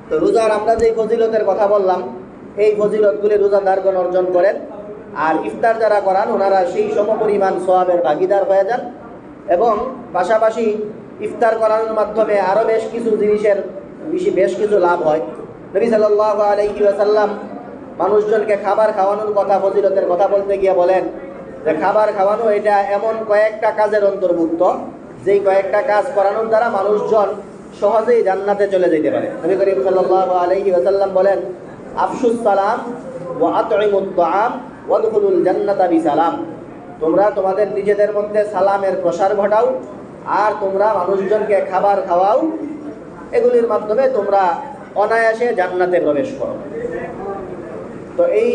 তো রোজার আমরা যে ফজিলতের কথা বললাম, এই ফজিলতগুলি রোজাদারগণ অর্জন করেন, আর ইফতার যারা করান ওনারা সেই সমপরিমাণ সওয়াবের ভাগিদার হয়ে যান। এবং পাশাপাশি ইফতার করানোর মাধ্যমে আরও বেশ কিছু জিনিসের বেশ কিছু লাভ হয়। নবী সাল্লাল্লাহু আলাইহি ওয়াসাল্লাম মানুষজনকে খাবার খাওয়ানোর কথা, ফজিলতের কথা বলতে গিয়ে বলেন যে খাবার খাওয়ানো এটা এমন কয়েকটা কাজের অন্তর্ভুক্ত, যেই কয়েকটা কাজ করানোর দ্বারা মানুষজন সহজেই জান্নাতে চলে যেতে পারে। নবী করিম সাল্লাল্লাহু আলাইহি ওয়াসাল্লাম বলেন, আফশুস সালাম ওয়া আতঈমুত তাআম ওয়াদখুলুল জান্নাতা বিসালাম। তোমরা তোমাদের নিজেদের মধ্যে সালামের প্রসার ঘটাও, আর তোমরা মানুষজনকে খাবার খাওয়াও। এগুলির মাধ্যমে তোমরা অনায়াসে জান্নাতে প্রবেশ করো। তো এই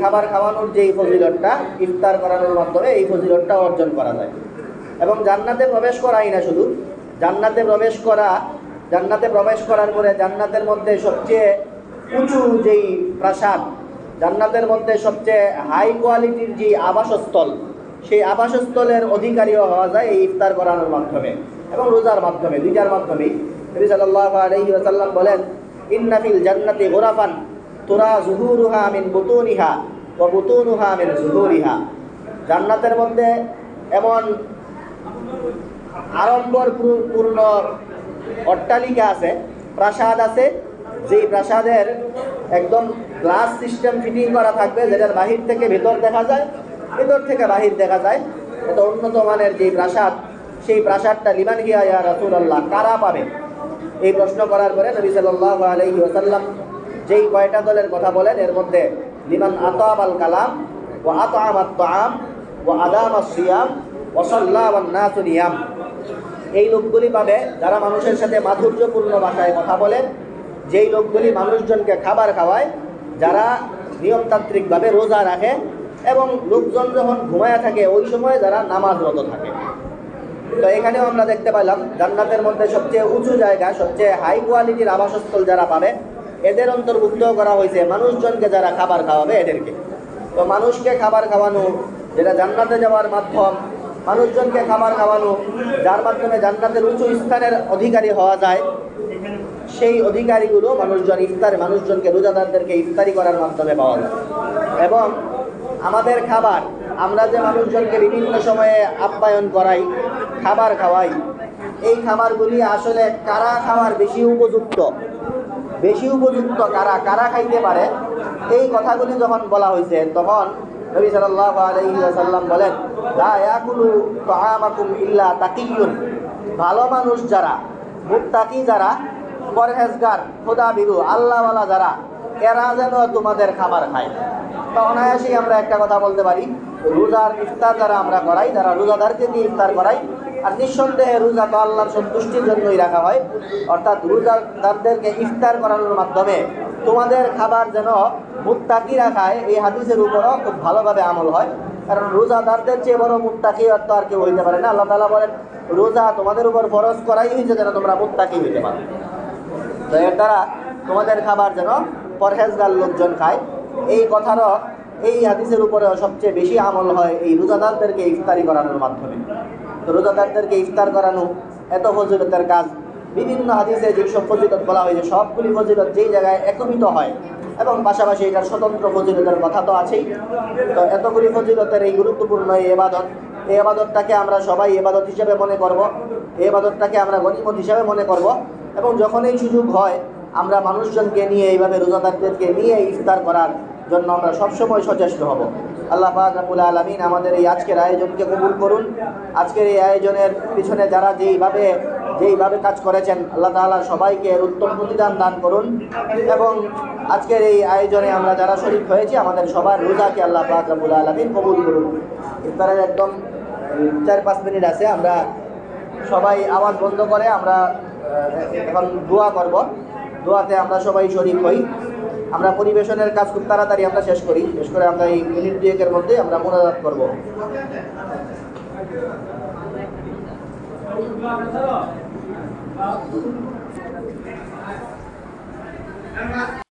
খাবার খাওয়ানোর যেই ফজিলতটা, ইফতার করানোর মাধ্যমে এই ফজিলতটা অর্জন করা যায়। এবং জান্নাতে প্রবেশ করাই না, শুধু জান্নাতে প্রবেশ করার পরে জান্নাতের মধ্যে সবচেয়ে উঁচু যেই প্রাসাদ, জান্নাতের মধ্যে সবচেয়ে হাই কোয়ালিটির যে আবাসস্থল, সেই আবাসস্থলের অধিকারীও হওয়া যায় এই ইফতার করানোর মাধ্যমে এবং রোজার মাধ্যমে, দুইটার মাধ্যমেই। নবী সাল্লাল্লাহু আলাইহি ওয়াসাল্লাম বলেন, ইন্না ফিল জান্নাতি গুরাফান তুরা যুহুরুহা মিন বুতুনিহা ওয়া বুতুনুহা মিন যুহুরিহা। জান্নাতের মধ্যে এমন আড়ম্বরপূর্ণ অট্টালিকা আছে, প্রাসাদ আছে, যেই প্রাসাদের একদম গ্লাস সিস্টেম ফিটিং করা থাকবে, যেটার বাহির থেকে ভেতর দেখা যায়, ভেতর থেকে বাহির দেখা যায়। এত উন্নত মানের যেই প্রাসাদ, সেই প্রাসাদটা লিমান হিয়া ইয়া রাসূলুল্লাহ, কারা পাবে? এই প্রশ্ন করার পরে নবী সাল্লাল্লাহু আলাইহি ওয়াসাল্লাম যেই কয়টা দলের কথা বলেন, এর মধ্যে লিমান আতাবাল কালাম ওয়া আতআমাত তাআম ওয়া আদামাস সিয়াম ওয়া সাল্লা ওয়ান নাসু নিয়াম। এই লোকগুলি পাবে যারা মানুষের সাথে মাধুর্যপূর্ণ ভাষায় কথা বলেন, যেই লোকগুলি মানুষজনকে খাবার খাওয়ায়, যারা নিয়মতান্ত্রিকভাবে রোজা রাখে, এবং লোকজন যখন ঘুমায়া থাকে ওই সময় যারা নামাজরত থাকে। তো এখানেও আমরা দেখতে পেলাম জান্নাতের মধ্যে সবচেয়ে উঁচু জায়গা, সবচেয়ে হাই কোয়ালিটির আবাসস্থল যারা পাবে, এদের অন্তর্ভুক্ত করা হয়েছে মানুষজনকে যারা খাবার খাওয়াবে এদেরকে। তো মানুষকে খাবার খাওয়ানো যেটা জান্নাতে যাওয়ার মাধ্যম, মানুষজনকে খাবার খাওয়ানো যার মাধ্যমে জান্নাতের উঁচু স্থানের অধিকারী হওয়া যায়, সেই অধিকারীগুলো মানুষজনকে, রোজাদারদেরকে ইফতারি করার মাধ্যমে পাওয়া যায়। এবং আমাদের খাবার, আমরা যে মানুষজনকে বিভিন্ন সময়ে আপ্যায়ন করাই, খাবার খাওয়াই, এই খাবারগুলি আসলে কারা খাওয়ার বেশি উপযুক্ত, কারা খাইতে পারে, এই কথাগুলি যখন বলা হয়েছে, তখন নবী সাল্লাল্লাহু আলাইহি ওয়াসাল্লাম বলেন, লা ইয়াকুলু তাআমাকুম ইল্লা তাকিয়ুন। ভালো মানুষ যারা, মুত্তাকি যারা, পরহেজগার, খোদাভীরু, আল্লাহওয়ালা যারা, এরা যেন তোমাদের খাবার খায়। তো অনায়াসেই আমরা একটা কথা বলতে পারি, রোজার ইফতার যারা আমরা করাই, যারা রোজাদারকে দিয়ে ইফতার করাই, আর নিঃসন্দেহে রোজা তো আল্লাহর সন্তুষ্টির জন্যই রাখা হয়, অর্থাৎ রোজাদারদেরকে ইফতার করানোর মাধ্যমে তোমাদের খাবার যেন মুত্তাকিরা খায়, এই হাদিসের উপরও খুব ভালোভাবে আমল হয়। কারণ রোজাদারদের চেয়ে বড় মুত্তাকি তো আর কেউ হইতে পারে না। আল্লাহ তাআলা বলেন, রোজা তোমাদের উপর ফরজ করাই হয়েছে যেন তোমরা মুত্তাকি হইতে পারো। তো এর দ্বারা তোমাদের খাবার যেন পরহেজগার লোকজন খায়, এই কথারও, এই হাদিসের উপরেও সবচেয়ে বেশি আমল হয় এই রোজাদারদেরকে ইফতারি করানোর মাধ্যমে। তো রোজাদারদেরকে ইফতার করানো এত ফজিলতের কাজ। বিভিন্ন হাদিসে যেসব ফজিলত বলা হয়েছে, সবগুলি ফজিলত যেই জায়গায় একত্রিত হয়, এবং পাশাপাশি এটার স্বতন্ত্র ফজিলতের কথা তো আছেই। তো এতগুলি ফজিলতের এই গুরুত্বপূর্ণ এই এবাদতটাকে আমরা সবাই এবাদত হিসেবে মনে করব, এই এবাদতটাকে আমরা গনিমত হিসেবে মনে করব, এবং যখন এই সুযোগ হয় আমরা মানুষজনকে নিয়ে, এইভাবে রোজাদারদেরকে নিয়ে ইফতার করার জন্য আমরা সবসময় সচেষ্ট হব। আল্লাহ পাক রব্বুল আলামিন আমাদের এই আজকের আয়োজনকে কবুল করুন। আজকের এই আয়োজনের পিছনে যারা যেইভাবে কাজ করেছেন, আল্লাহ তাআলা সবাইকে উত্তম প্রতিদান দান করুন। এবং আজকের এই আয়োজনে আমরা যারা শরীক হয়েছি, আমাদের সবার রোজাকে আল্লাহ পাক রব্বুল আলামিন কবুল করুন। ইফতারের একদম 4-5 মিনিট আছে, আমরা সবাই আওয়াজ বন্ধ করে আমরা এখন দোয়া করব। দোয়াতে আমরা সবাই শরীক হই। আমরা পরিবেশনের কাজ খুব তাড়াতাড়ি আমরা শেষ করে আমরা এই মিনিট 2-এর মধ্যে আমরা মোনাজাত করব।